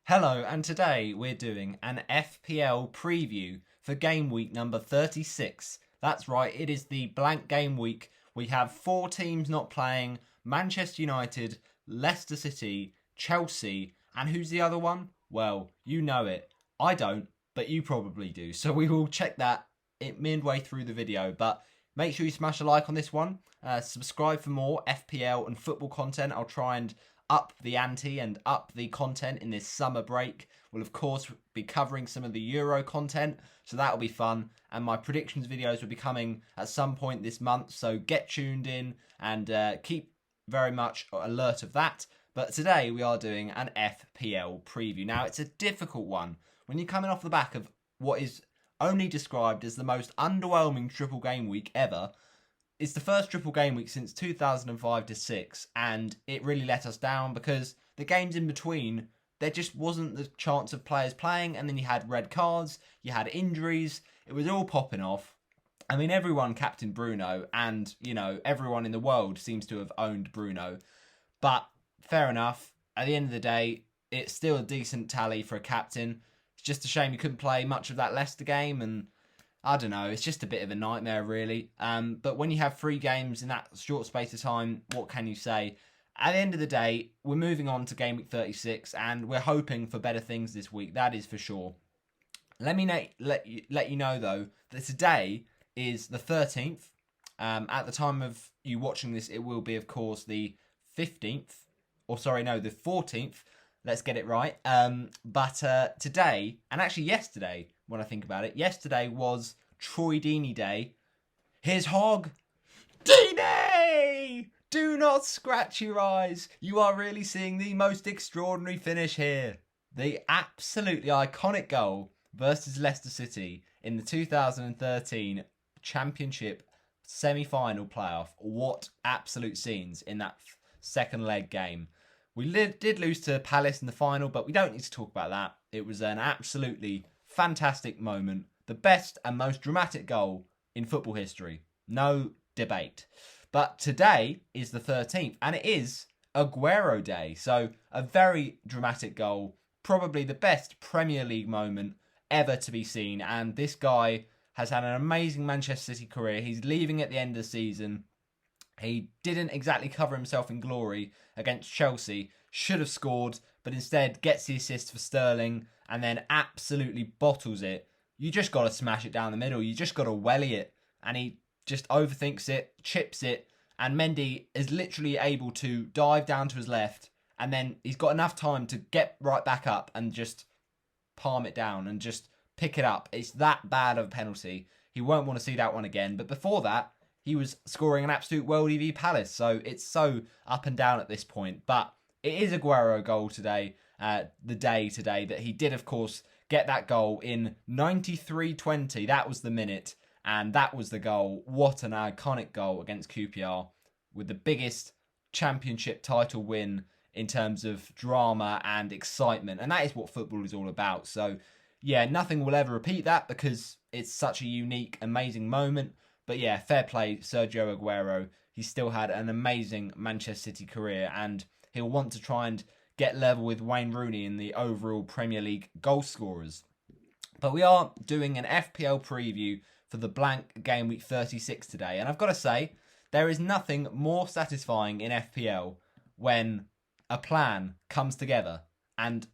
Hello, and today we're doing an FPL preview for game week number 36. That's right, it is the blank game week. We have 4 teams not playing: Manchester United, Leicester City, Chelsea, and who's the other one? Well, you know it. I don't, but you probably do. So we will check that midway through the video, but make sure you smash a like on this one. Subscribe for more FPL and football content. I'll try and up the ante and up the content in this summer break. We'll of course be covering some of the Euro content, so that'll be fun. And my predictions videos will be coming at some point this month, so get tuned in and keep very much alert of that. But today we are doing an FPL preview. Now it's a difficult one when you're coming off the back of what is only described as the most underwhelming triple game week ever. It's the first triple game week since 2005 to 6, and it really let us down because the games in between, there just wasn't the chance of players playing, and then you had red cards, you had injuries, it was all popping off. I mean, everyone captained Bruno, and, you know, everyone in the world seems to have owned Bruno. But, fair enough, at the end of the day, it's still a decent tally for a captain. It's just a shame you couldn't play much of that Leicester game, and I don't know, it's just a bit of a nightmare, really. But when you have 3 games in that short space of time, what can you say? At the end of the day, we're moving on to Game Week 36, and we're hoping for better things this week, that is for sure. Let me let you know, though, that today is the 13th. At the time of you watching this, it will be, of course, the 15th. Or, sorry, no, the 14th. Let's get it right. But today, and actually yesterday, when I think about it, yesterday was Troy Deeney Day. Here's Hog. Deeney! Do not scratch your eyes. You are really seeing the most extraordinary finish here. The absolutely iconic goal versus Leicester City in the 2013 Championship semi-final playoff. What absolute scenes in that second leg game. We did lose to Palace in the final, but we don't need to talk about that. It was an absolutely fantastic moment. The best and most dramatic goal in football history. No debate. But today is the 13th, and it is Aguero Day. So a very dramatic goal. Probably the best Premier League moment ever to be seen. And this guy has had an amazing Manchester City career. He's leaving at the end of the season. He didn't exactly cover himself in glory against Chelsea. Should have scored, but instead gets the assist for Sterling and then absolutely bottles it. You just got to smash it down the middle. You just got to welly it. And he just overthinks it, chips it. And Mendy is literally able to dive down to his left. And then he's got enough time to get right back up and just palm it down and just pick it up. It's that bad of a penalty. He won't want to see that one again. But before that, he was scoring an absolute worldie v Palace. So it's so up and down at this point. But it is Aguero goal today, the day today, that he did, of course, get that goal in 93:20. That was the minute. And that was the goal. What an iconic goal against QPR with the biggest championship title win in terms of drama and excitement. And that is what football is all about. So, yeah, nothing will ever repeat that because it's such a unique, amazing moment. But yeah, fair play, Sergio Aguero. He still had an amazing Manchester City career, and he'll want to try and get level with Wayne Rooney in the overall Premier League goal scorers. But we are doing an FPL preview for the blank game week 36 today. And I've got to say, there is nothing more satisfying in FPL when a plan comes together. And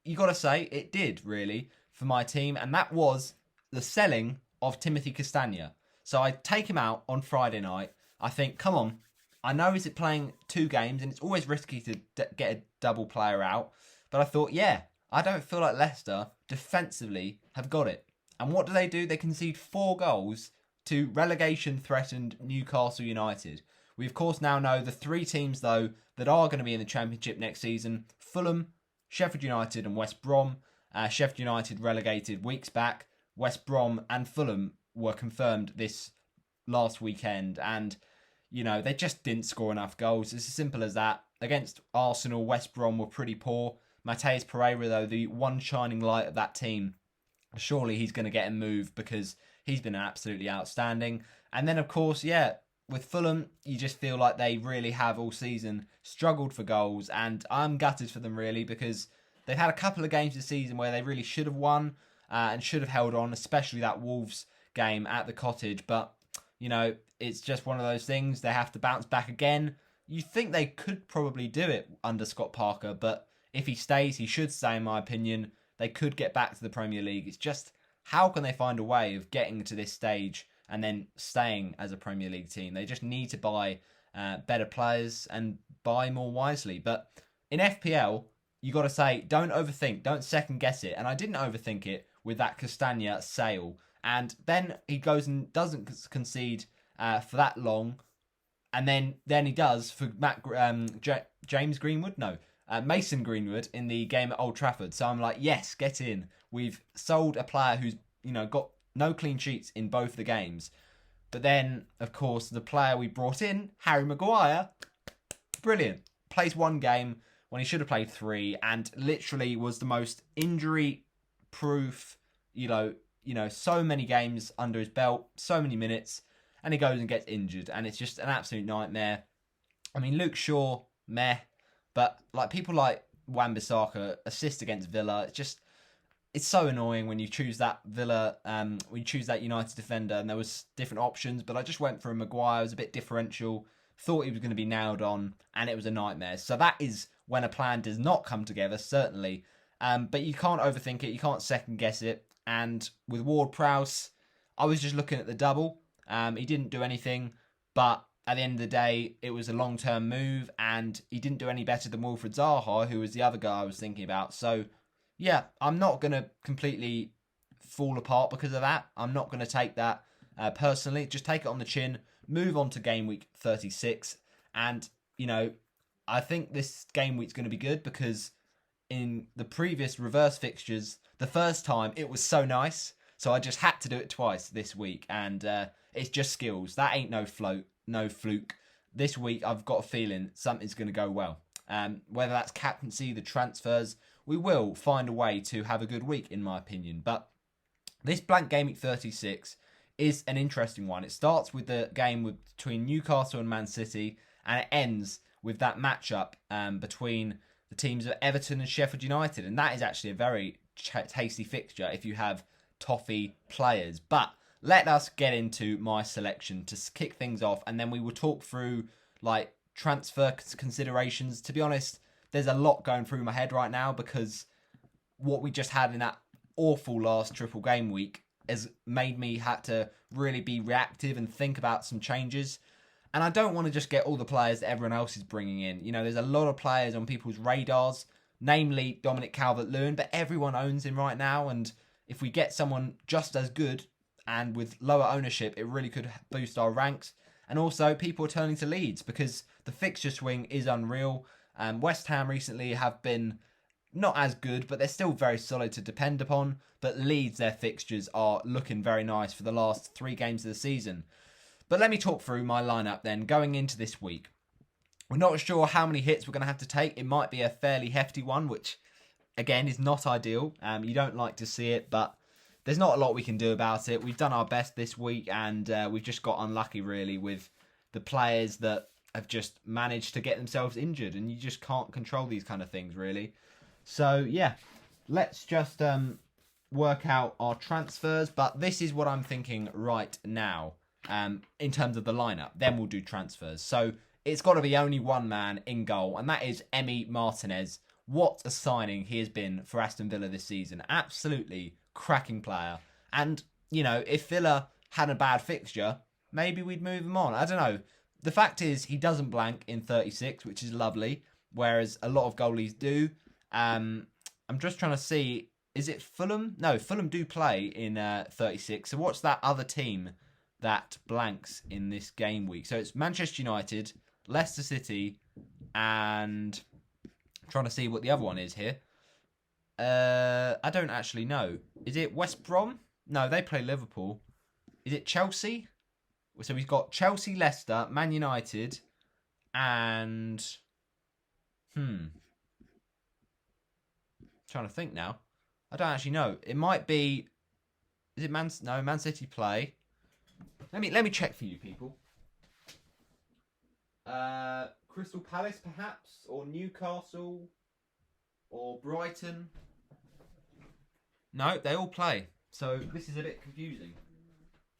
you got to say, it did, really, for my team. And that was the selling of Timothy Castagne. So I take him out on Friday night. I think, come on, I know he's playing 2 games and it's always risky to get a double player out. But I thought, yeah, I don't feel like Leicester defensively have got it. And what do? They concede 4 goals to relegation-threatened Newcastle United. We, of course, now know the 3 teams, though, that are going to be in the Championship next season. Fulham, Sheffield United and West Brom. Sheffield United relegated weeks back. West Brom and Fulham were confirmed this last weekend. And, you know, they just didn't score enough goals. It's as simple as that. Against Arsenal, West Brom were pretty poor. Matheus Pereira, though, the one shining light of that team, surely he's going to get a move because he's been absolutely outstanding. And then, of course, yeah, with Fulham, you just feel like they really have all season struggled for goals. And I'm gutted for them, really, because they've had a couple of games this season where they really should have won and should have held on, especially that Wolves game at the Cottage. But, you know, it's just one of those things. They have to bounce back again. You think they could probably do it under Scott Parker, but if he stays, he should stay, in my opinion. They could get back to the Premier League. It's just, how can they find a way of getting to this stage and then staying as a Premier League team? They just need to buy better players and buy more wisely. But in FPL, you got to say, don't overthink, don't second guess it. And I didn't overthink it with that Castagna sale. And then he goes and doesn't concede for that long. And then he does for James Greenwood? No. Mason Greenwood in the game at Old Trafford. So I'm like, yes, get in. We've sold a player who's, you know, got no clean sheets in both the games. But then, of course, the player we brought in, Harry Maguire, brilliant. Plays one game when he should have played 3 and literally was the most injury-proof, you know, so many games under his belt, so many minutes, and he goes and gets injured. And it's just an absolute nightmare. I mean, Luke Shaw, meh. But like people like Wan-Bissaka, assist against Villa, it's so annoying when you choose that Villa, when you choose that United defender, and there was different options, but I just went for a Maguire. It was a bit differential, thought he was going to be nailed on, and it was a nightmare. So that is when a plan does not come together, certainly. But you can't overthink it, you can't second guess it. And with WARD-PROWSE, I was just looking at the double. He didn't do anything, but at the end of the day, it was a long-term move, and he didn't do any better than Wilfried Zaha, who was the other guy I was thinking about. So, yeah, I'm not going to completely fall apart because of that. I'm not going to take that personally. Just take it on the chin, move on to game week 36. And, you know, I think this game week's going to be good because in the previous reverse fixtures, the first time, it was so nice. So I just had to do it twice this week. And it's just skills. That ain't no fluke. This week, I've got a feeling something's going to go well. Whether that's captaincy, the transfers, we will find a way to have a good week, in my opinion. But this blank game week 36 is an interesting one. It starts with the game between Newcastle and Man City, and it ends with that matchup between the teams of Everton and Sheffield United. And that is actually a very tasty fixture if you have toffee players. But let us get into my selection to kick things off, and then we will talk through like transfer considerations. To be honest, there's a lot going through my head right now because what we just had in that awful last triple game week has made me have to really be reactive and think about some changes. And I don't want to just get all the players that everyone else is bringing in. You know, there's a lot of players on people's radars, namely Dominic Calvert-Lewin, but everyone owns him right now. And if we get someone just as good and with lower ownership, it really could boost our ranks. And also, people are turning to Leeds because the fixture swing is unreal. West Ham recently have been not as good, but they're still very solid to depend upon. But Leeds, their fixtures are looking very nice for the last 3 games of the season. But let me talk through my lineup then, going into this week. We're not sure how many hits we're going to have to take. It might be a fairly hefty one, which, again, is not ideal. You don't like to see it, but there's not a lot we can do about it. We've done our best this week, and we've just got unlucky, really, with the players that have just managed to get themselves injured, and you just can't control these kind of things, really. So, yeah, let's just work out our transfers, but this is what I'm thinking right now in terms of the lineup. Then we'll do transfers. So, it's got to be only one man in goal, and that is Martinez. What a signing he has been for Aston Villa this season. Absolutely cracking player. And, you know, if Villa had a bad fixture, maybe we'd move him on. I don't know. The fact is, he doesn't blank in 36, which is lovely, whereas a lot of goalies do. I'm just trying to see, is it Fulham? No, Fulham do play in 36. So what's that other team that blanks in this game week? So it's Manchester United, Leicester City, and I'm trying to see what the other one is here. I don't actually know. Is it West Brom? No, they play Liverpool. Is it Chelsea? So we've got Chelsea, Leicester, Man United, and trying to think now. I don't actually know. It might be. Is it Man? No, Man City play. Let me check for you, people. Crystal Palace, perhaps, or Newcastle. or Brighton. No, they all play. So this is a bit confusing.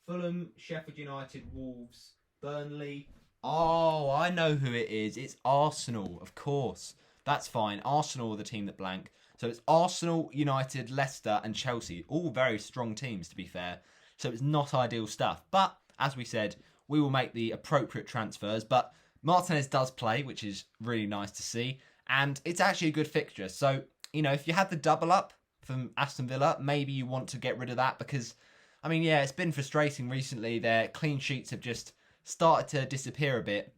Fulham, Sheffield United, Wolves, Burnley. Oh, I know who it is. It's Arsenal, of course. That's fine. Arsenal are the team that blank. So it's Arsenal, United, Leicester and Chelsea. All very strong teams, to be fair. So it's not ideal stuff. But, as we said, we will make the appropriate transfers. But Martinez does play, which is really nice to see. And it's actually a good fixture. So, you know, if you had the double up from Aston Villa, maybe you want to get rid of that because, I mean, yeah, it's been frustrating recently. Their clean sheets have just started to disappear a bit.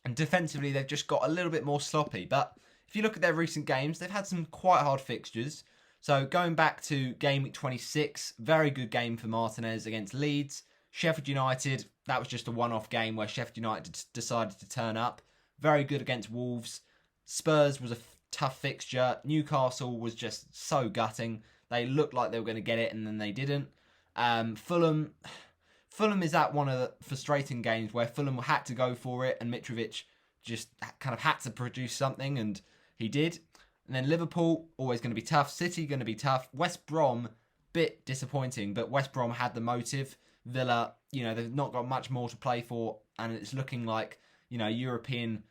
And defensively, they've just got a little bit more sloppy. But if you look at their recent games, they've had some quite hard fixtures. So going back to Gameweek 26, very good game for Martinez against Leeds. Sheffield United, that was just a one-off game where Sheffield United decided to turn up. Very good against Wolves. Spurs was a tough fixture. Newcastle was just so gutting. They looked like they were going to get it and then they didn't. Fulham is at one of the frustrating games where Fulham had to go for it and Mitrovic just kind of had to produce something and he did. And then Liverpool, always going to be tough. City, going to be tough. West Brom, bit disappointing, but West Brom had the motive. Villa, you know, they've not got much more to play for, and it's looking like, you know, European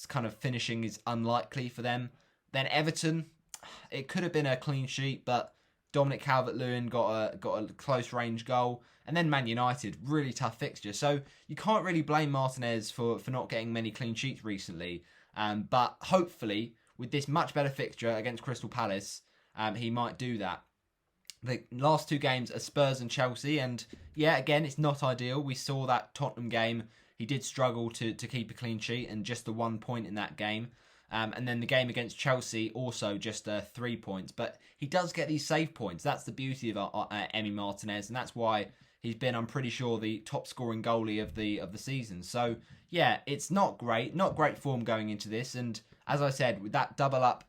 kind of finishing is unlikely for them. Then Everton, it could have been a clean sheet, but Dominic Calvert-Lewin got a close range goal. And then Man United, really tough fixture. So you can't really blame Martinez for not getting many clean sheets recently. But hopefully, with this much better fixture against Crystal Palace, he might do that. The last two games are Spurs and Chelsea. And yeah, again, it's not ideal. We saw that Tottenham game. He did struggle to keep a clean sheet and just the 1 point in that game. And then the game against Chelsea, also just 3 points. But he does get these save points. That's the beauty of Emi Martinez. And that's why he's been, I'm pretty sure, the top scoring goalie of the season. So, yeah, it's not great. Not great form going into this. And as I said, with that double up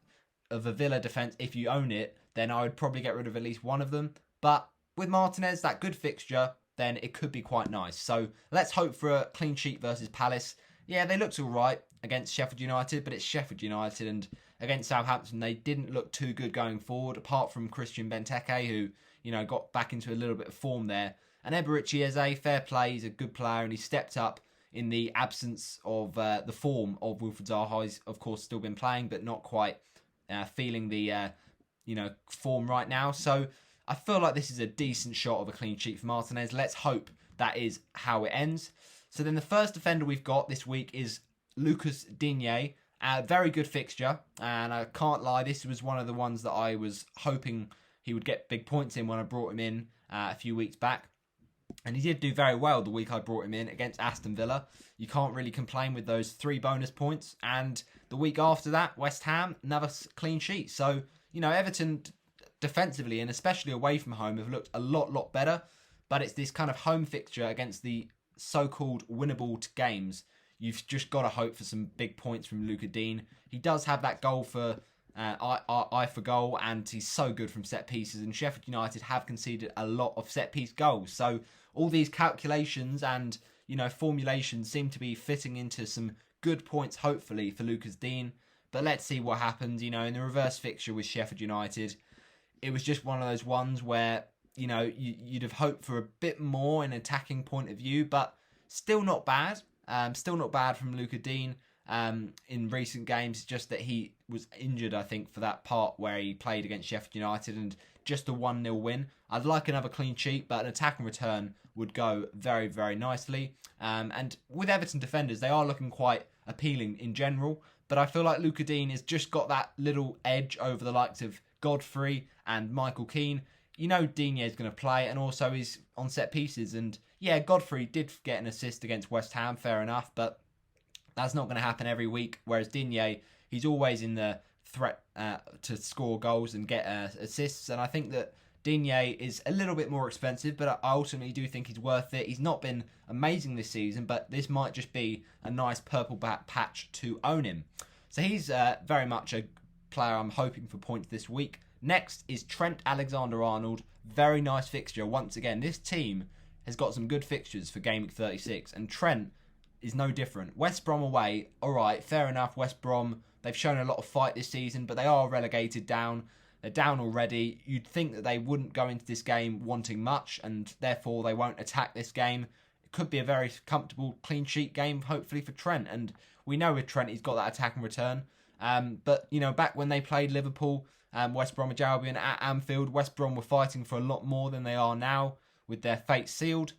of a Villa defence, if you own it, then I would probably get rid of at least one of them. But with Martinez, that good fixture, then it could be quite nice. So let's hope for a clean sheet versus Palace. Yeah, they looked all right against Sheffield United, but it's Sheffield United, and against Southampton, they didn't look too good going forward, apart from Christian Benteke, who, you know, got back into a little bit of form there. And Eberechi Eze, fair play, he's a good player, and he stepped up in the absence of the form of Wilfried Zaha. He's, of course, still been playing, but not quite feeling the, form right now. So I feel like this is a decent shot of a clean sheet for Martinez. Let's hope that is how it ends. So then the first defender we've got this week is Lucas Digne. Very good fixture, and I can't lie, this was one of the ones that I was hoping he would get big points in when I brought him in a few weeks back. And he did do very well the week I brought him in against Aston Villa. You can't really complain with those 3 bonus points. And the week after that, West Ham, another clean sheet. So, you know, Everton defensively, and especially away from home, have looked a lot better. But it's this kind of home fixture against the so-called winnable games. You've just got to hope for some big points from Luca Dean. He does have that goal for eye for goal, and he's so good from set pieces. And Sheffield United have conceded a lot of set piece goals. So all these calculations and, you know, formulations seem to be fitting into some good points, hopefully, for Lucas Dean. But let's see what happens. You know, in the reverse fixture with Sheffield United, it was just one of those ones where, you know, you'd have hoped for a bit more in an attacking point of view, but still not bad. Still not bad from Luca Dean in recent games. Just that he was injured, I think, for that part where he played against Sheffield United, and just a 1-0 win. I'd like another clean sheet, but an attack and return would go very, very nicely. And with Everton defenders, they are looking quite appealing in general, but I feel like Luca Dean has just got that little edge over the likes of Godfrey and Michael Keane. You know Digne is going to play, and also he's on set pieces. And yeah, Godfrey did get an assist against West Ham, fair enough, but that's not going to happen every week. Whereas Digne, he's always in the threat to score goals and get assists. And I think that Digne is a little bit more expensive, but I ultimately do think he's worth it. He's not been amazing this season, but this might just be a nice purple patch to own him. So he's very much a player I'm hoping for points this week. Next is Trent Alexander-Arnold. Very nice fixture. Once again, this team has got some good fixtures for Gameweek 36. And Trent, is no different. West Brom away, alright, fair enough. West Brom, they've shown a lot of fight this season, but they are relegated down. They're down already. You'd think that they wouldn't go into this game wanting much, and therefore they won't attack this game. It could be a very comfortable clean sheet game, hopefully, for Trent. And we know with Trent, he's got that attack and return. But, you know, back when they played Liverpool, West Bromwich Albion at Anfield, West Brom were fighting for a lot more than they are now, with their fate sealed.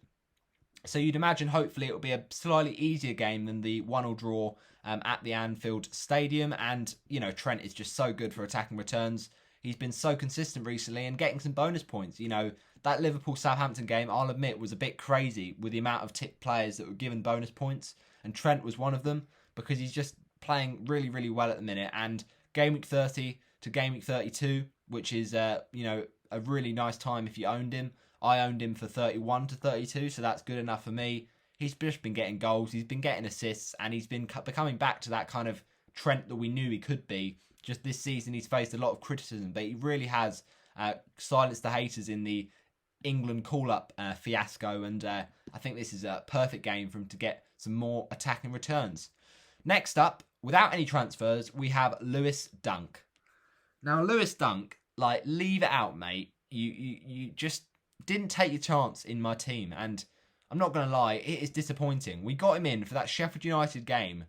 So you'd imagine, hopefully, it will be a slightly easier game than the 1-1 draw at the Anfield Stadium. And, you know, Trent is just so good for attacking returns. He's been so consistent recently and getting some bonus points. You know, that Liverpool-Southampton game, I'll admit, was a bit crazy with the amount of tip players that were given bonus points. And Trent was one of them because he's just playing really, really well at the minute. And Game Week 30 to Game Week 32, which is, you know, a really nice time if you owned him. I owned him for 31 to 32, so that's good enough for me. He's just been getting goals, he's been getting assists, and he's been becoming back to that kind of Trent that we knew he could be. Just this season, he's faced a lot of criticism, but he really has silenced the haters in the England call-up fiasco, and I think this is a perfect game for him to get some more attacking returns. Next up, without any transfers, we have Lewis Dunk. Now, Lewis Dunk, like, leave it out, mate. You just didn't take your chance in my team, and I'm not going to lie, it is disappointing. We got him in for that Sheffield United game,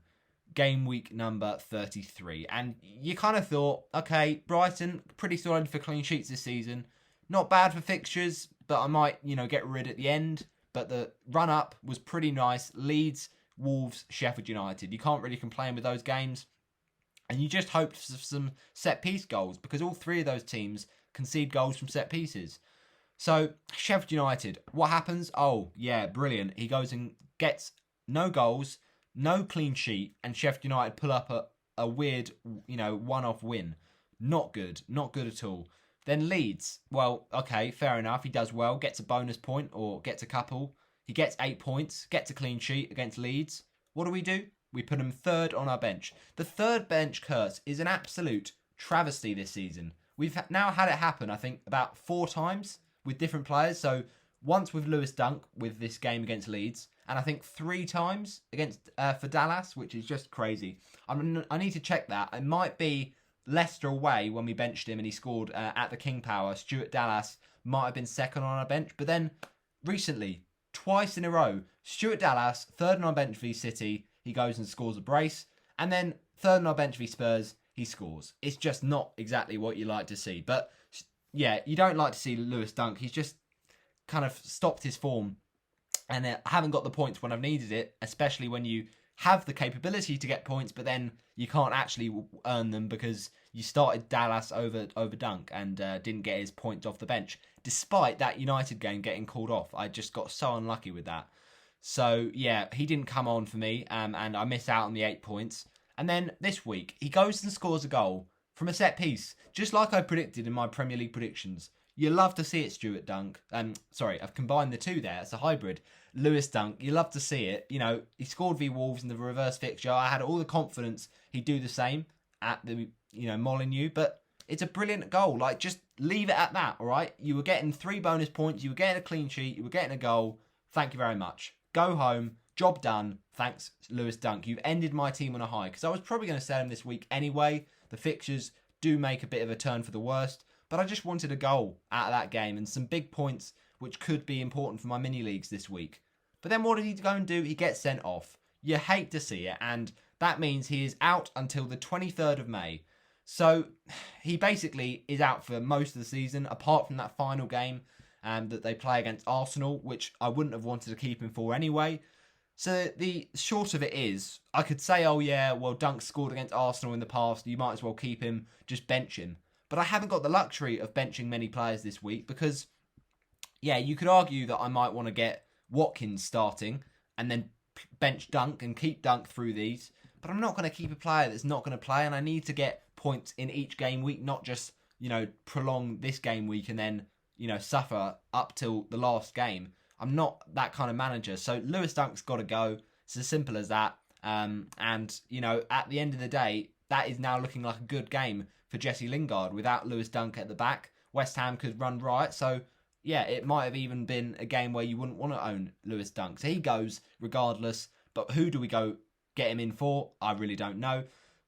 game week number 33, and you kind of thought, okay, Brighton, pretty solid for clean sheets this season. Not bad for fixtures, but I might, you know, get rid at the end. But the run-up was pretty nice. Leeds, Wolves, Sheffield United. You can't really complain with those games. And you just hoped for some set-piece goals, because all three of those teams concede goals from set pieces. So, Sheffield United, what happens? Oh, yeah, brilliant. He goes and gets no goals, no clean sheet, and Sheffield United pull up a weird, you know, one-off win. Not good. Not good at all. Then Leeds, well, okay, fair enough. He does well, gets a bonus point or gets a couple. He gets 8 points, gets a clean sheet against Leeds. What do? We put him third on our bench. The third bench curse is an absolute travesty this season. We've now had it happen, I think, about 4 times with different players. So once with Lewis Dunk with this game against Leeds, and I think 3 times against for Dallas, which is just crazy. I need to check that. It might be Leicester away when we benched him and he scored at the King Power. Stuart Dallas might have been second on our bench. But then recently, twice in a row, Stuart Dallas, third on our bench v City, he goes and scores a brace. And then third on our bench v Spurs, he scores. It's just not exactly what you like to see. But yeah, you don't like to see Lewis Dunk. He's just kind of stopped his form. And I haven't got the points when I've needed it, especially when you have the capability to get points, but then you can't actually earn them because you started Dallas over Dunk and didn't get his points off the bench. Despite that United game getting called off, I just got so unlucky with that. So yeah, he didn't come on for me, and I missed out on the 8 points. And then this week, he goes and scores a goal from a set piece, just like I predicted in my Premier League predictions. You love to see it, Stuart Dunk. Sorry, I've combined the two there. It's a hybrid. Lewis Dunk, you love to see it. You know, he scored v Wolves in the reverse fixture. I had all the confidence he'd do the same at the, you know, Molineux, but it's a brilliant goal. Like, just leave it at that, all right? You were getting 3 bonus points. You were getting a clean sheet. You were getting a goal. Thank you very much. Go home. Job done. Thanks, Lewis Dunk. You've ended my team on a high, because I was probably going to sell him this week anyway. The fixtures do make a bit of a turn for the worst, but I just wanted a goal out of that game and some big points which could be important for my mini leagues this week. But then what did he go and do? He gets sent off. You hate to see it, and that means he is out until the 23rd of May. So he basically is out for most of the season, apart from that final game that they play against Arsenal, which I wouldn't have wanted to keep him for anyway. So the short of it is, I could say, oh yeah, well, Dunk scored against Arsenal in the past, you might as well keep him, just bench him. But I haven't got the luxury of benching many players this week because, yeah, you could argue that I might want to get Watkins starting and then bench Dunk and keep Dunk through these. But I'm not going to keep a player that's not going to play, and I need to get points in each game week, not just, you know, prolong this game week and then, you know, suffer up till the last game. I'm not that kind of manager. So Lewis Dunk's got to go. It's as simple as that. And, you know, at the end of the day, that is now looking like a good game for Jesse Lingard. Without Lewis Dunk at the back, West Ham could run riot. So, yeah, it might have even been a game where you wouldn't want to own Lewis Dunk. So he goes regardless. But who do we go get him in for? I really don't know.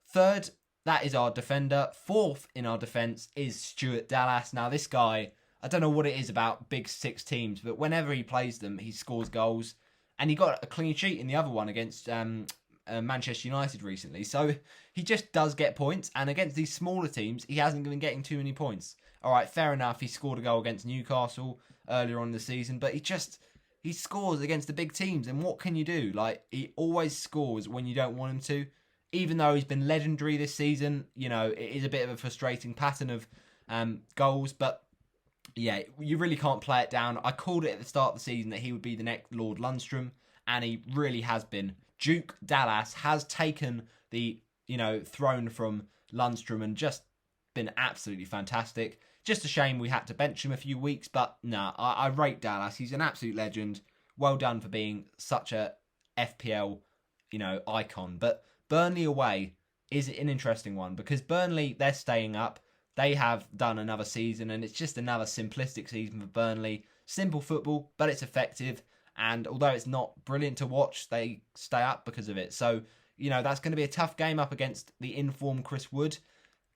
Third, that is our defender. Fourth in our defence is Stuart Dallas. Now, this guy, I don't know what it is about big six teams, but whenever he plays them, he scores goals. And he got a clean sheet in the other one against Manchester United recently. So he just does get points. And against these smaller teams, he hasn't been getting too many points. All right, fair enough. He scored a goal against Newcastle earlier on in the season. But he scores against the big teams. And what can you do? Like, he always scores when you don't want him to. Even though he's been legendary this season, you know, it is a bit of a frustrating pattern of goals. But yeah, you really can't play it down. I called it at the start of the season that he would be the next Lord Lundstrom, and he really has been. Duke Dallas has taken the, you know, throne from Lundstrom and just been absolutely fantastic. Just a shame we had to bench him a few weeks, but nah, I rate Dallas. He's an absolute legend. Well done for being such a FPL, you know, icon. But Burnley away is an interesting one because Burnley, they're staying up. They have done another season and it's just another simplistic season for Burnley. Simple football, but it's effective. And although it's not brilliant to watch, they stay up because of it. So, you know, that's going to be a tough game up against the informed Chris Wood.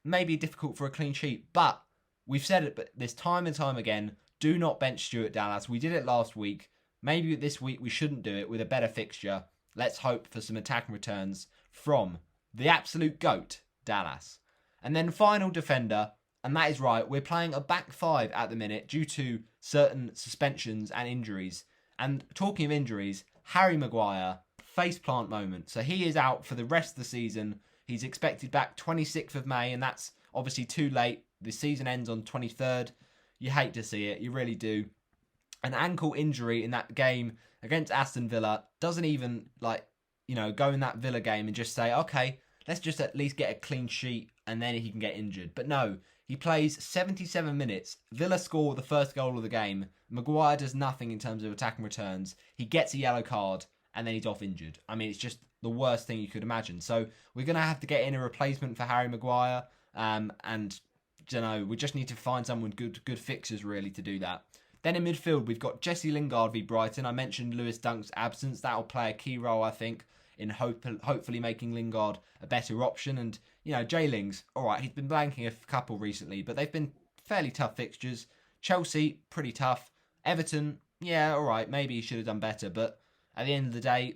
Maybe difficult for a clean sheet, but we've said it this time and time again, do not bench Stuart Dallas. We did it last week. Maybe this week we shouldn't do it with a better fixture. Let's hope for some attacking returns from the absolute GOAT, Dallas. And then final defender, and that is right, we're playing a back five at the minute due to certain suspensions and injuries. And talking of injuries, Harry Maguire, faceplant moment. So he is out for the rest of the season. He's expected back 26th of May, and that's obviously too late. The season ends on 23rd. You hate to see it, you really do. An ankle injury in that game against Aston Villa doesn't even, like, you know, go in that Villa game and just say, okay, let's just at least get a clean sheet and then he can get injured. But no, he plays 77 minutes. Villa score the first goal of the game. Maguire does nothing in terms of attacking returns. He gets a yellow card and then he's off injured. I mean, it's just the worst thing you could imagine. So we're going to have to get in a replacement for Harry Maguire. And, you know, we just need to find someone good fixers really to do that. Then in midfield, we've got Jesse Lingard v Brighton. I mentioned Lewis Dunk's absence. That'll play a key role, I think, in hopefully making Lingard a better option. And, you know, J-Lings, all right, he's been blanking a couple recently, but they've been fairly tough fixtures. Chelsea, pretty tough. Everton, yeah, all right, maybe he should have done better. But at the end of the day,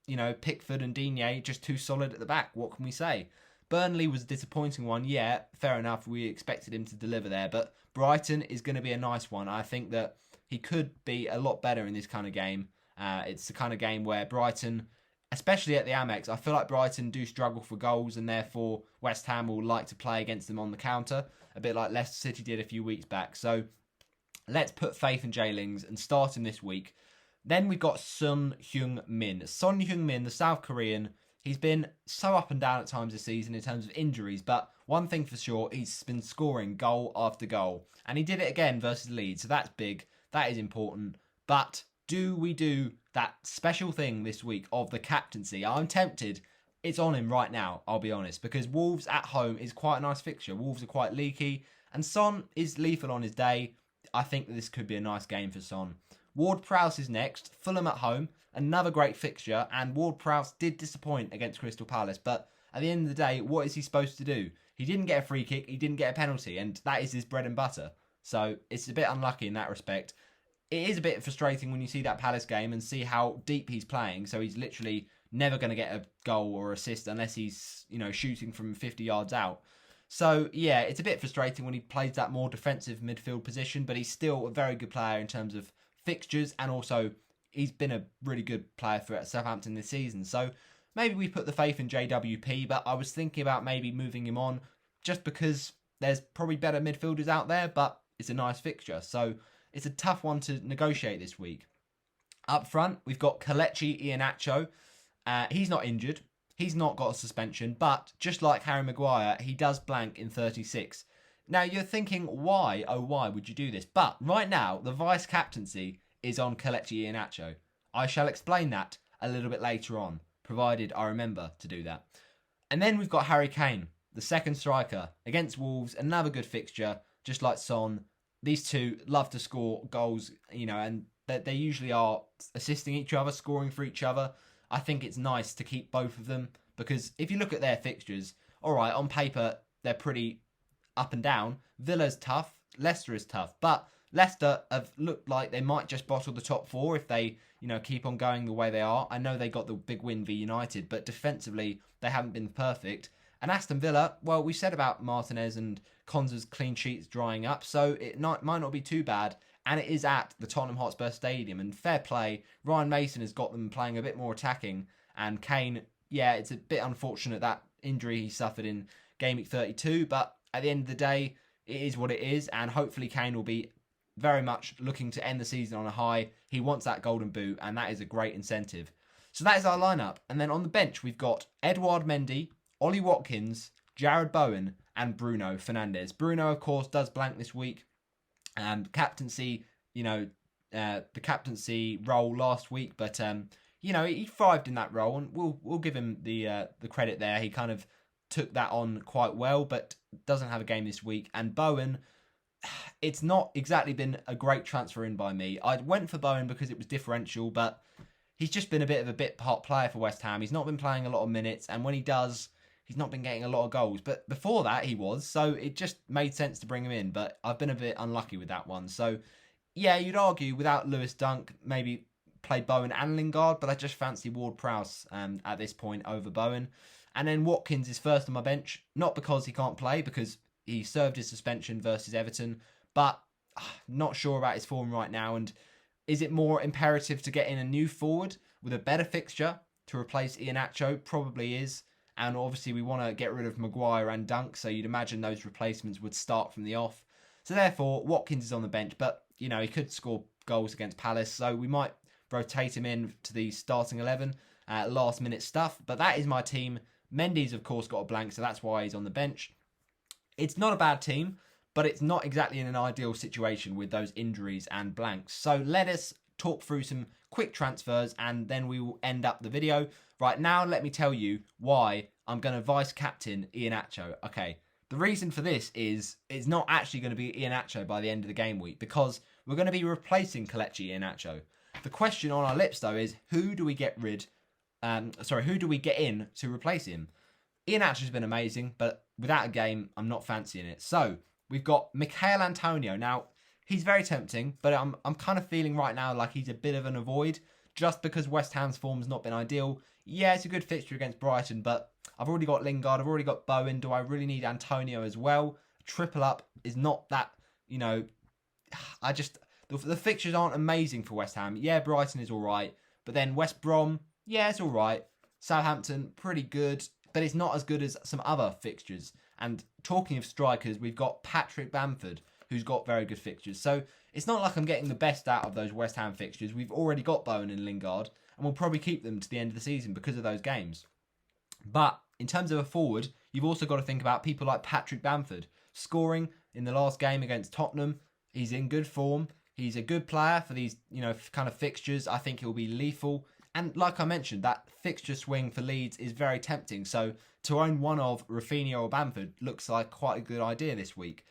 you know, Pickford and Digne, just too solid at the back. What can we say? Burnley was a disappointing one. Yeah, fair enough. We expected him to deliver there. But Brighton is going to be a nice one. I think that he could be a lot better in this kind of game. It's the kind of game where Brighton, especially at the Amex, I feel like Brighton do struggle for goals and therefore West Ham will like to play against them on the counter, a bit like Leicester City did a few weeks back. So let's put faith in J-Lings and start him this week. Then we've got Son Heung-min. Son Heung-min, the South Korean, he's been so up and down at times this season in terms of injuries, but one thing for sure, he's been scoring goal after goal. And he did it again versus Leeds, so that's big. That is important. But do we do that special thing this week of the captaincy? I'm tempted. It's on him right now, I'll be honest, because Wolves at home is quite a nice fixture. Wolves are quite leaky, and Son is lethal on his day. I think that this could be a nice game for Son. WARD-PROWSE is next. Fulham at home. Another great fixture, and WARD-PROWSE did disappoint against Crystal Palace, but at the end of the day, what is he supposed to do? He didn't get a free kick, he didn't get a penalty, and that is his bread and butter. So it's a bit unlucky in that respect. It is a bit frustrating when you see that Palace game and see how deep he's playing, so he's literally never going to get a goal or assist unless he's, you know, shooting from 50 yards out. So, yeah, it's a bit frustrating when he plays that more defensive midfield position, but he's still a very good player in terms of fixtures, and also he's been a really good player for Southampton this season. So maybe we put the faith in JWP, but I was thinking about maybe moving him on just because there's probably better midfielders out there, but it's a nice fixture. So it's a tough one to negotiate this week. Up front, we've got Kelechi Iheanacho. He's not injured. He's not got a suspension, but just like Harry Maguire, he does blank in 36. Now, you're thinking, why, oh why would you do this? But right now, the vice-captaincy is on Kelechi Iheanacho. I shall explain that a little bit later on, provided I remember to do that. And then we've got Harry Kane, the second striker, against Wolves, another good fixture, just like Son. These two love to score goals, you know, and they usually are assisting each other, scoring for each other. I think it's nice to keep both of them, because if you look at their fixtures, all right, on paper, they're pretty up and down. Villa's tough, Leicester is tough, but Leicester have looked like they might just bottle the top four if they, keep on going the way they are. I know they got the big win v United, but defensively, they haven't been perfect. And Aston Villa, well, we said about Martinez and Konsa's clean sheets drying up, so it might not be too bad. And it is at the Tottenham Hotspur Stadium, and fair play, Ryan Mason has got them playing a bit more attacking, and Kane, yeah, it's a bit unfortunate that injury he suffered in Gameweek 32, but at the end of the day, it is what it is, and hopefully Kane will be very much looking to end the season on a high. He wants that golden boot, and that is a great incentive. So that is our lineup, and then on the bench, we've got Edouard Mendy, Ollie Watkins, Jarrod Bowen, and Bruno Fernandes. Bruno, of course, does blank this week. Captaincy, the captaincy role last week, but he thrived in that role, and we'll give him the credit there. He kind of took that on quite well, but doesn't have a game this week. And Bowen, it's not exactly been a great transfer in by me. I went for Bowen because it was differential, but he's just been a bit of a bit part player for West Ham. He's not been playing a lot of minutes, and when he does, he's not been getting a lot of goals. But before that, he was, so it just made sense to bring him in. But I've been a bit unlucky with that one. So, yeah, you'd argue without Lewis Dunk, maybe played Bowen and Lingard, but I just fancy WARD-PROWSE at this point over Bowen. And then Watkins is first on my bench, not because he can't play, because he served his suspension versus Everton, but not sure about his form right now. And is it more imperative to get in a new forward with a better fixture to replace Iheanacho? Probably is. And obviously we want to get rid of Maguire and Dunk, so you'd imagine those replacements would start from the off. So therefore, Watkins is on the bench, but, he could score goals against Palace, so we might rotate him in to the starting 11, last minute stuff. But that is my team. Mendy's, of course, got a blank, so that's why he's on the bench. It's not a bad team, but it's not exactly in an ideal situation with those injuries and blanks. So let us talk through some quick transfers, and then we will end up the video. Right now, let me tell you why I'm going to vice-captain Iheanacho. Okay, the reason for this is it's not actually going to be Iheanacho by the end of the game week, because we're going to be replacing Kelechi Iheanacho. The question on our lips, though, is who do we get who do we get in to replace him? Iheanacho's been amazing, but without a game, I'm not fancying it. So we've got Michail Antonio. Now, he's very tempting, but I'm kind of feeling right now like he's a bit of an avoid, just because West Ham's form's not been ideal. Yeah, it's a good fixture against Brighton, but I've already got Lingard, I've already got Bowen. Do I really need Antonio as well? Triple up is not that, the fixtures aren't amazing for West Ham. Yeah, Brighton is all right, but then West Brom, yeah, it's all right. Southampton, pretty good, but it's not as good as some other fixtures. And talking of strikers, we've got Patrick Bamford, who's got very good fixtures. So it's not like I'm getting the best out of those West Ham fixtures. We've already got Bowen and Lingard, and we'll probably keep them to the end of the season because of those games. But in terms of a forward, you've also got to think about people like Patrick Bamford. Scoring in the last game against Tottenham, he's in good form. He's a good player for these, kind of fixtures. I think he'll be lethal. And like I mentioned, that fixture swing for Leeds is very tempting. So to own one of Raphinha or Bamford looks like quite a good idea this week.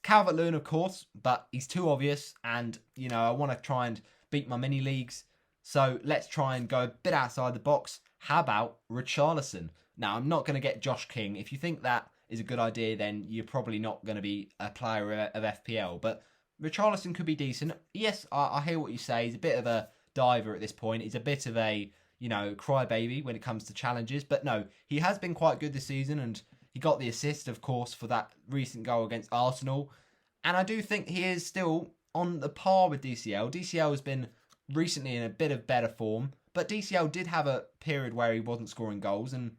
Calvert-Lewin, of course, but he's too obvious. And, I want to try and beat my mini leagues. So let's try and go a bit outside the box. How about Richarlison? Now, I'm not going to get Josh King. If you think that is a good idea, then you're probably not going to be a player of FPL. But Richarlison could be decent. Yes, I hear what you say. He's a bit of a diver at this point. He's a bit of a, crybaby when it comes to challenges. But no, he has been quite good this season, and he got the assist, of course, for that recent goal against Arsenal. And I do think he is still on the par with DCL. DCL has been recently in a bit of better form, but DCL did have a period where he wasn't scoring goals, and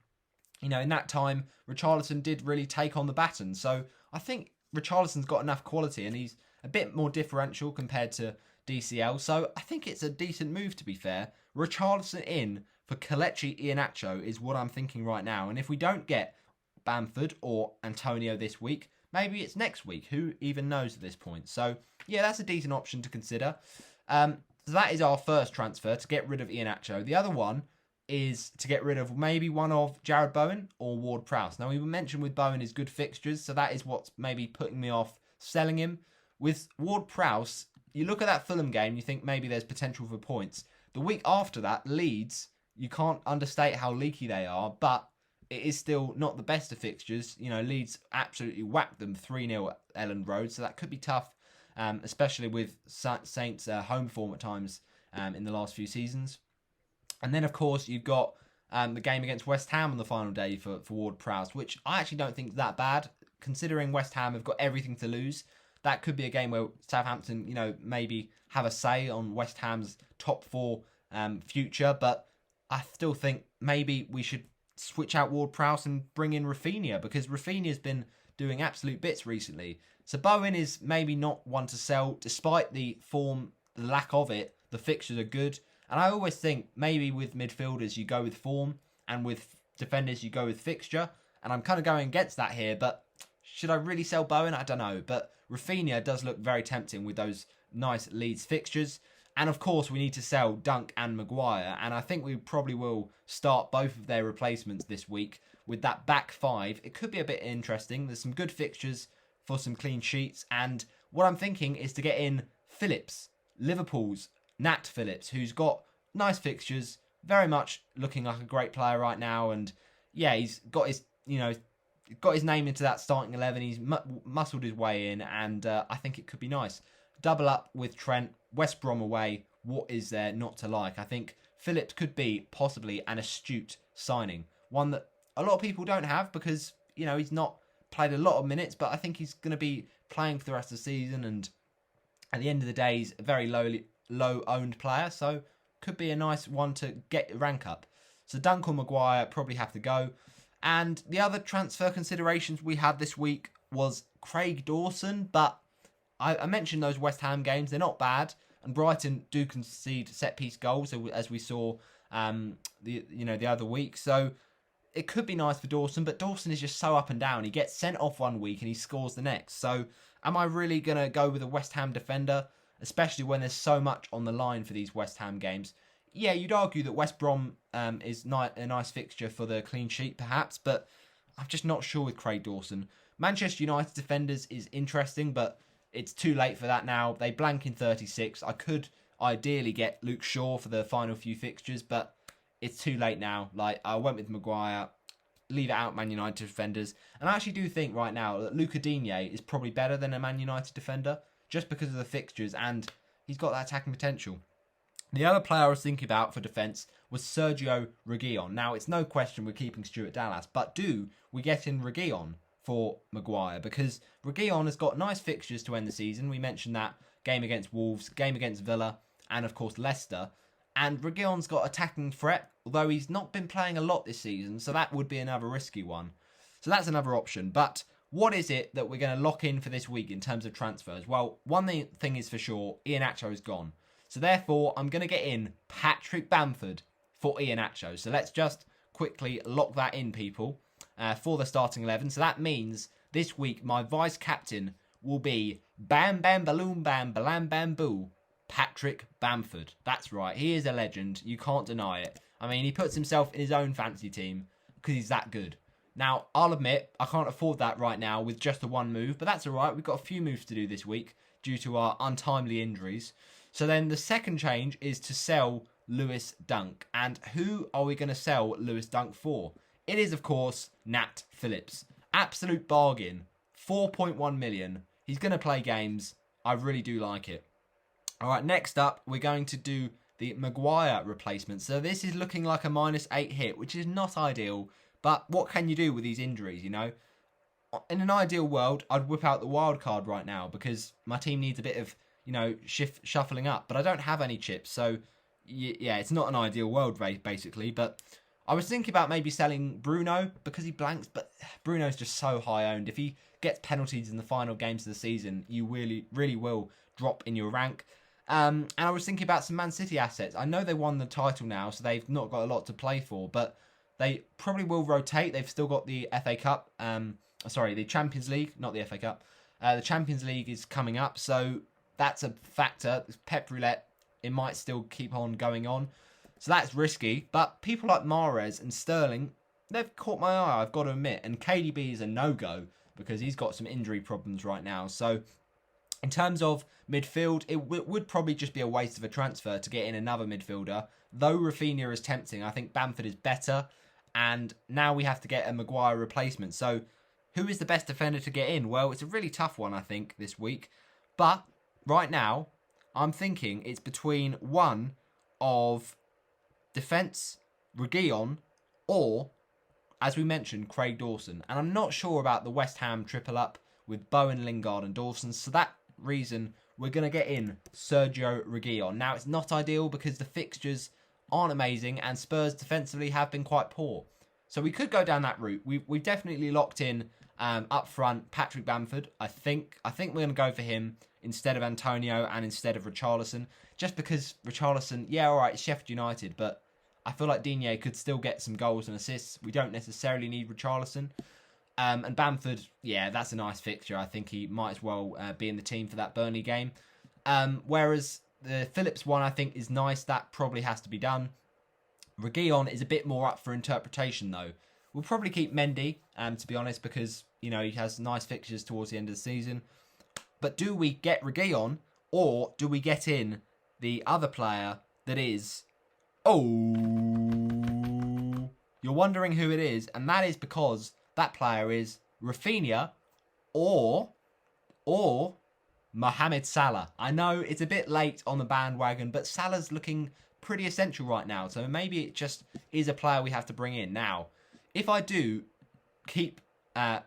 in that time, Richarlison did really take on the baton. So I think Richarlison's got enough quality, and he's a bit more differential compared to DCL. So I think it's a decent move, to be fair. Richarlison in for Kelechi Iheanacho is what I'm thinking right now. And if we don't get Bamford or Antonio this week, maybe it's next week. Who even knows at this point? So yeah, that's a decent option to consider. So that is our first transfer, to get rid of Iheanacho. The other one is to get rid of maybe one of Jarrod Bowen or WARD-PROWSE. Now, we mentioned with Bowen his good fixtures, so that is what's maybe putting me off selling him. With WARD-PROWSE, you look at that Fulham game, you think maybe there's potential for points. The week after that, Leeds you can't understate how leaky they are, but it is still not the best of fixtures. You know, Leeds absolutely whacked them 3-0 at Elland Road, so that could be tough, especially with Saints' home form at times in the last few seasons. And then, of course, you've got the game against West Ham on the final day for WARD-PROWSE, which I actually don't think is that bad, considering West Ham have got everything to lose. That could be a game where Southampton, you know, maybe have a say on West Ham's top four future, but I still think maybe we should switch out WARD-PROWSE and bring in Raphinha, because Raphinha's been doing absolute bits recently. So BOWEN is maybe not one to sell, despite the form, the lack of it. The fixtures are good, and I always think maybe with midfielders you go with form, and with defenders you go with fixture, and I'm kind of going against that here, but should I really sell BOWEN? I don't know, but Raphinha does look very tempting with those nice Leeds fixtures. And of course, we need to sell Dunk and Maguire, and I think we probably will start both of their replacements this week with that back five. It could be a bit interesting. There's some good fixtures for some clean sheets, and what I'm thinking is to get in PHILLIPS, Liverpool's Nat Phillips, who's got nice fixtures, very much looking like a great player right now, and yeah, he's got his, you know, got his name into that starting 11. He's muscled his way in, and I think it could be nice. Double up with Trent, West Brom away. What is there not to like? I think Phillips could be possibly an astute signing. One that a lot of people don't have because, you know, he's not played a lot of minutes, but I think he's going to be playing for the rest of the season, and at the end of the day, he's a very low-owned player, so could be a nice one to get rank up. So Duncan Mcguire probably have to go. And the other transfer considerations we had this week was Craig Dawson, but I mentioned those West Ham games. They're not bad, and Brighton do concede set-piece goals, as we saw the other week. So it could be nice for Dawson, but Dawson is just so up and down. He gets sent off one week and he scores the next. So am I really going to go with a West Ham defender, especially when there's so much on the line for these West Ham games? Yeah, you'd argue that West Brom is a nice fixture for the clean sheet, perhaps, but I'm just not sure with Craig Dawson. Manchester United defenders is interesting, but it's too late for that now. They blank in 36. I could ideally get Luke Shaw for the final few fixtures, but it's too late now. Like, I went with Maguire, leave it out Man United defenders. And I actually do think right now that Luca Digne is probably better than a Man United defender, just because of the fixtures, and he's got that attacking potential. The other player I was thinking about for defence was Sergio Reguilon. Now, it's no question we're keeping Stuart Dallas, but do we get in Reguilon for Maguire? Because Reguilon has got nice fixtures to end the season. We mentioned that game against Wolves, game against Villa, and of course Leicester. And Reguilon's got attacking threat, although he's not been playing a lot this season, so that would be another risky one. So that's another option. But what is it that we're going to lock in for this week in terms of transfers? Well, one thing is for sure, Iheanacho is gone. So therefore, I'm going to get in Patrick Bamford for Iheanacho. So let's just quickly lock that in, people, for the starting 11. So that means this week my vice captain will be Bam Bam Balloon Bam Balam Bam Boo, Patrick Bamford. That's right, he is a legend. You can't deny it. I mean, he puts himself in his own fantasy team because he's that good. Now, I'll admit, I can't afford that right now with just the one move, but that's alright. We've got a few moves to do this week due to our untimely injuries. So then the second change is to sell Lewis Dunk. And who are we going to sell Lewis Dunk for? It is, of course, Nat Phillips. Absolute bargain. 4.1 million. He's going to play games. I really do like it. All right, next up, we're going to do the Maguire replacement. So this is looking like a -8 hit, which is not ideal. But what can you do with these injuries, you know? In an ideal world, I'd whip out the wild card right now because my team needs a bit of, you know, shuffling up. But I don't have any chips, so yeah, it's not an ideal world, basically. But I was thinking about maybe selling Bruno because he blanks, but Bruno's just so high owned. If he gets penalties in the final games of the season, you really will drop in your rank. And I was thinking about some Man City assets. I know they won the title now, so they've not got a lot to play for, but they probably will rotate. They've still got the FA Cup. The Champions League, not the FA Cup. The Champions League is coming up, so that's a factor. Pep roulette, it might still keep on going on. So that's risky. But people like Mahrez and Sterling, they've caught my eye, I've got to admit. And KDB is a no-go because he's got some injury problems right now. So In terms of midfield, it would probably just be a waste of a transfer to get in another midfielder. Though Raphinha is tempting, I think Bamford is better. And now we have to get a Maguire replacement. So who is the best defender to get in? Well, it's a really tough one, I think, this week. But right now, I'm thinking it's between one of defence, Reguilon, or, as we mentioned, Craig Dawson. And I'm not sure about the West Ham triple up with Bowen, Lingard and Dawson. So that reason, we're going to get in Sergio Reguilon. Now, it's not ideal because the fixtures aren't amazing and Spurs defensively have been quite poor. So we could go down that route. We've definitely locked in up front Patrick Bamford. I think we're going to go for him instead of Antonio and instead of Richarlison. Just because Richarlison, yeah, all right, it's Sheffield United, but I feel like DIGNE could still get some goals and assists. We don't necessarily need Richarlison. And Bamford, yeah, that's a nice fixture. I think he might as well be in the team for that Burnley game. Whereas the PHILLIPS one, I think, is nice. That probably has to be done. Reguilon is a bit more up for interpretation, though. We'll probably keep Mendy, to be honest, because, you know, he has nice fixtures towards the end of the season. But do we get Reguilon, or do we get in the other player that is... Oh! You're wondering who it is, and that is because that player is Raphinha or Mohamed Salah. I know it's a bit late on the bandwagon, but Salah's looking pretty essential right now. So maybe it just is a player we have to bring in. Now, if I do keep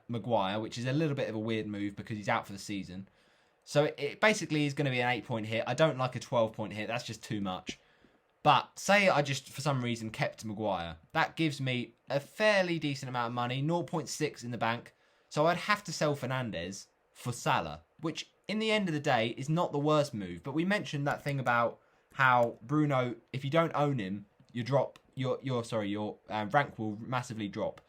Maguire, which is a little bit of a weird move because he's out for the season. So it basically is going to be an 8-point hit. I don't like a 12-point hit. That's just too much. But say I just, for some reason, kept Maguire. That gives me a fairly decent amount of money, 0.6 in the bank. So I'd have to sell Fernandes for Salah, which in the end of the day is not the worst move. But we mentioned that thing about how Bruno, if you don't own him, your rank will massively drop.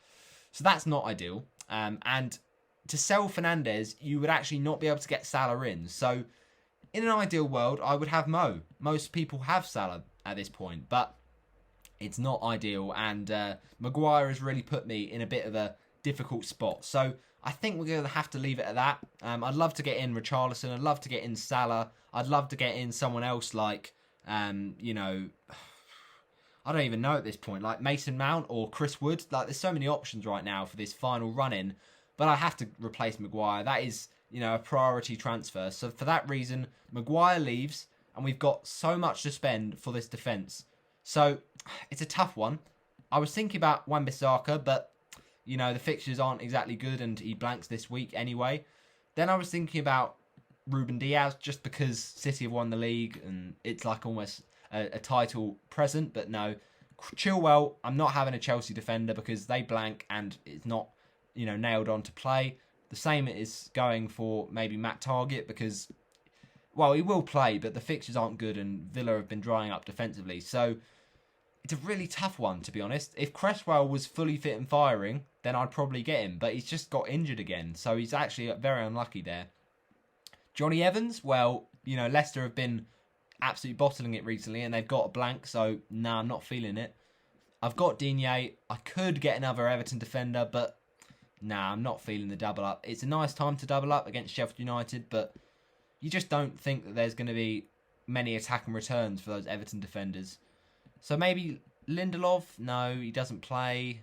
So that's not ideal. And to sell Fernandes, you would actually not be able to get Salah in. So in an ideal world, I would have Mo. Most people have Salah at this point, but it's not ideal. And Maguire has really put me in a bit of a difficult spot. So I think we're going to have to leave it at that. I'd love to get in Richarlison. I'd love to get in Salah. I'd love to get in someone else like, you know, I don't even know at this point, like Mason Mount or Chris Wood. Like, there's so many options right now for this final run-in, but I have to replace Maguire. That is, you know, a priority transfer. So for that reason, Maguire leaves, and we've got so much to spend for this defence. So it's a tough one. I was thinking about Wan-Bissaka, but, you know, the fixtures aren't exactly good, and he blanks this week anyway. Then I was thinking about Ruben Diaz, just because City have won the league, and it's like almost a title present, but no. Chilwell, I'm not having a Chelsea defender because they blank and it's not, you know, nailed on to play. The same is going for maybe Matt Target because, well, he will play, but the fixtures aren't good and Villa have been drying up defensively. So it's a really tough one, to be honest. If Cresswell was fully fit and firing, then I'd probably get him, but he's just got injured again. So he's actually very unlucky there. Johnny Evans, well, you know, Leicester have been absolutely bottling it recently and they've got a blank, so nah, I'm not feeling it. I've got DIGNE. I could get another Everton defender, but nah, I'm not feeling the double up. It's a nice time to double up against Sheffield United, but you just don't think that there's going to be many attack and returns for those Everton defenders. So maybe Lindelof? No, he doesn't play.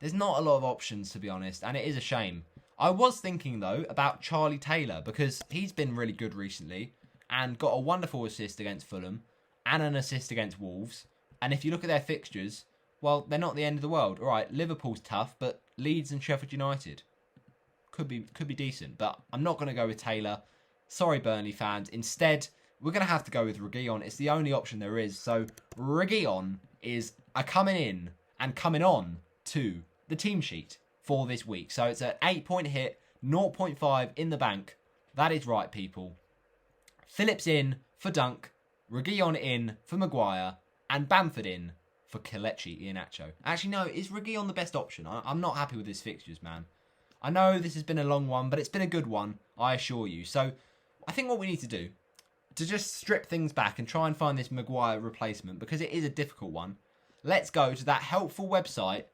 There's not a lot of options, to be honest, and it is a shame. I was thinking, though, about Charlie Taylor, because he's been really good recently and got a wonderful assist against Fulham and an assist against Wolves. And if you look at their fixtures, well, they're not the end of the world. All right, Liverpool's tough, but Leeds and Sheffield United could be decent. But I'm not going to go with Taylor. Sorry, Burnley fans. Instead, we're going to have to go with Reguilon. It's the only option there is. So Reguilon is coming in and coming on to the team sheet for this week. So it's an 8-point hit, 0.5 in the bank. That is right, people. PHILLIPS in for Dunk, Reguilon in for Maguire, and Bamford in for Kelechi Iheanacho. Actually, no, is Reguilon the best option? I'm not happy with his fixtures, man. I know this has been a long one, but it's been a good one, I assure you. So I think what we need to do, to just strip things back and try and find this Maguire replacement, because it is a difficult one, let's go to that helpful website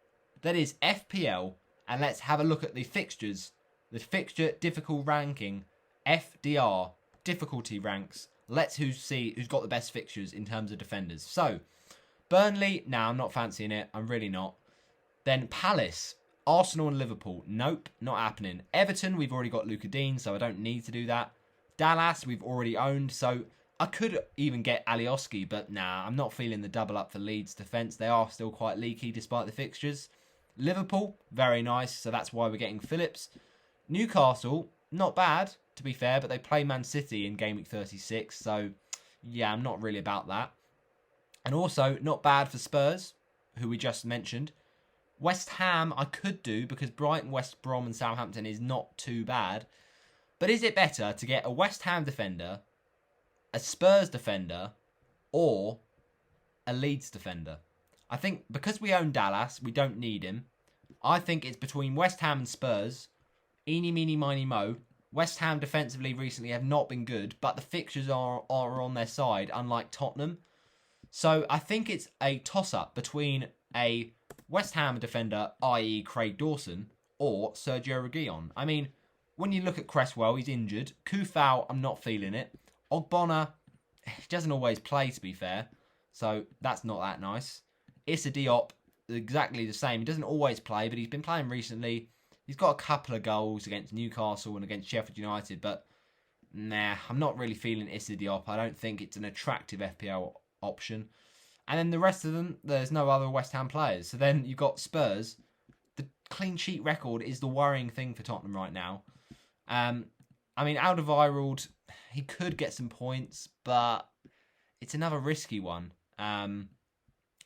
that is FPL, and let's have a look at the fixtures, the fixture difficult ranking, FDR, difficulty ranks. Let's see who's got the best fixtures in terms of defenders. So, Burnley, I'm not fancying it. I'm really not. Then Palace, Arsenal and Liverpool. Nope, not happening. Everton, we've already got Luka Dean, so I don't need to do that. Dallas, we've already owned, so I could even get Alioski, but I'm not feeling the double up for Leeds defence. They are still quite leaky despite the fixtures. Liverpool, very nice, so that's why we're getting Phillips. Newcastle, not bad, to be fair, but they play Man City in Gameweek 36, so yeah, I'm not really about that. And also, not bad for Spurs, who we just mentioned. West Ham, I could do, because Brighton, West Brom and Southampton is not too bad. But is it better to get a West Ham defender, a Spurs defender, or a Leeds defender? I think because we own Dallas, we don't need him. I think it's between West Ham and Spurs. Eeny, meeny, miny, mo. West Ham defensively recently have not been good, but the fixtures are on their side, unlike Tottenham. So I think it's a toss-up between a West Ham defender, i.e. Craig Dawson, or Sergio Reguilon. I mean, when you look at Cresswell, he's injured. Kufau, I'm not feeling it. Ogbonna, he doesn't always play, to be fair. So that's not that nice. Issa Diop, exactly the same. He doesn't always play, but he's been playing recently. He's got a couple of goals against Newcastle and against Sheffield United, but I'm not really feeling Issa Diop. I don't think it's an attractive FPL option. And then the rest of them, there's no other West Ham players. So then you've got Spurs. The clean sheet record is the worrying thing for Tottenham right now. I mean, Alderweireld, he could get some points, but it's another risky one.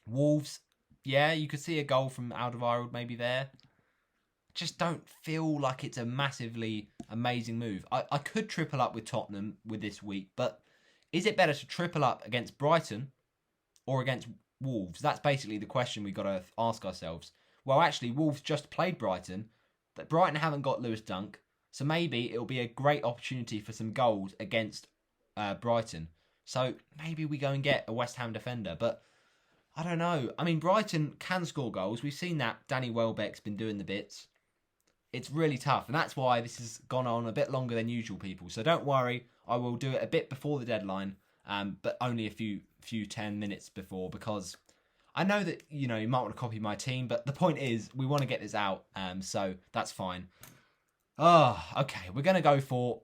Wolves, you could see a goal from Alderweireld maybe there. Just don't feel like it's a massively amazing move. I could triple up with Tottenham with this week, but is it better to triple up against Brighton or against Wolves? That's basically the question we've got to ask ourselves. Well, actually, Wolves just played Brighton, but Brighton haven't got Lewis Dunk, so maybe it'll be a great opportunity for some goals against Brighton. So maybe we go and get a West Ham defender, but I don't know. I mean, Brighton can score goals. We've seen that. Danny Welbeck's been doing the bits. It's really tough, and that's why this has gone on a bit longer than usual, people. So don't worry, I will do it a bit before the deadline, but only a few 10 minutes before, because I know that, you might want to copy my team, but the point is, we want to get this out, so that's fine. Oh, okay, we're going to go for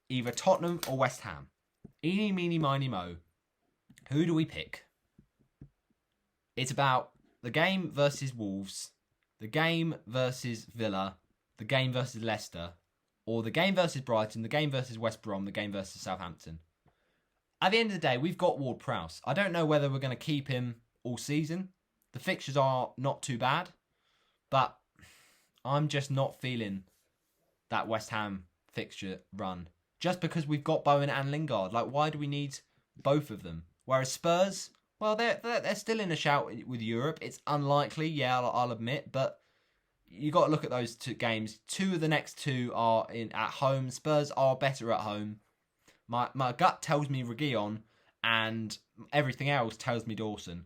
either Tottenham or West Ham. Eeny, meeny, miny, mo. Who do we pick? It's about the game versus Wolves, the game versus Villa, the game versus Leicester, or the game versus Brighton, the game versus West Brom, the game versus Southampton. At the end of the day, we've got WARD-PROWSE. I don't know whether we're going to keep him all season. The fixtures are not too bad, but I'm just not feeling that West Ham fixture run. Just because we've got Bowen and Lingard. Like, why do we need both of them? Whereas Spurs, well, they're still in a shout with Europe. It's unlikely, I'll admit, but you got to look at those two games. Two of the next two are at home. Spurs are better at home. My gut tells me Reguilon, and everything else tells me Dawson,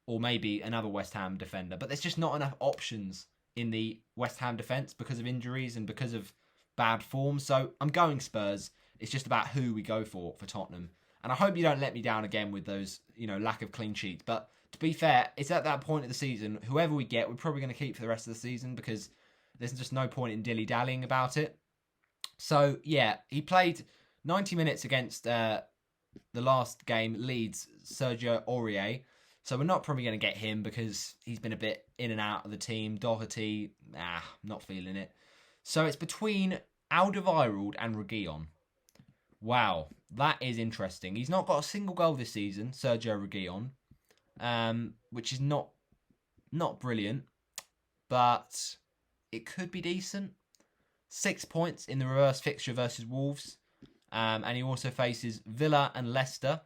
or maybe another West Ham defender. But there's just not enough options in the West Ham defence because of injuries and because of bad form. So I'm going Spurs. It's just about who we go for Tottenham. And I hope you don't let me down again with those, lack of clean sheets. But to be fair, it's at that point of the season, whoever we get, we're probably going to keep for the rest of the season because there's just no point in dilly-dallying about it. So, he played 90 minutes against the last game, Leeds, Sergio Aurier. So we're not probably going to get him because he's been a bit in and out of the team. Doherty, not feeling it. So it's between Alderweireld and Reguilon. Wow, that is interesting. He's not got a single goal this season, Sergio Reguilon, which is not brilliant, but it could be decent. 6 points in the reverse fixture versus Wolves, and he also faces Villa and Leicester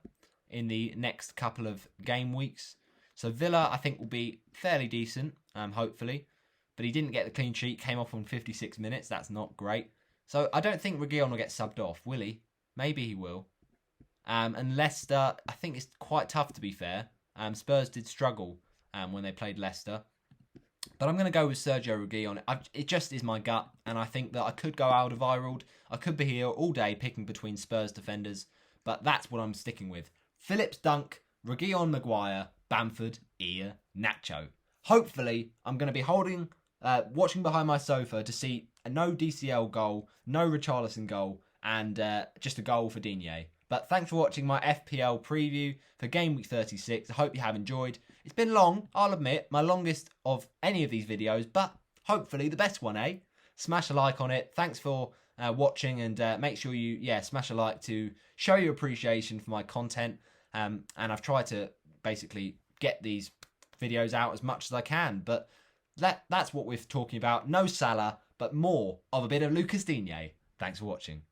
in the next couple of game weeks. So Villa, I think, will be fairly decent, hopefully. But he didn't get the clean sheet, came off on 56 minutes. That's not great. So I don't think Reguilon will get subbed off, will he? Maybe he will. And Leicester, I think it's quite tough, to be fair. Spurs did struggle when they played Leicester. But I'm going to go with Sergio Reguilon. It just is my gut, and I think that I could go Alderweireld. I could be here all day picking between Spurs defenders, but that's what I'm sticking with. Phillips, Dunk, Reguilon, Maguire, Bamford, Ear, Nacho. Hopefully, I'm going to be watching behind my sofa to see a no DCL goal, no Richarlison goal, and just a goal for DIGNE. But thanks for watching my FPL preview for Game Week 36. I hope you have enjoyed. It's been long, I'll admit, my longest of any of these videos, but hopefully the best one, eh? Smash a like on it. Thanks for watching, and make sure you, smash a like to show your appreciation for my content. And I've tried to basically get these videos out as much as I can, but that's what we're talking about. No Salah, but more of a bit of Lucas Digne. Thanks for watching.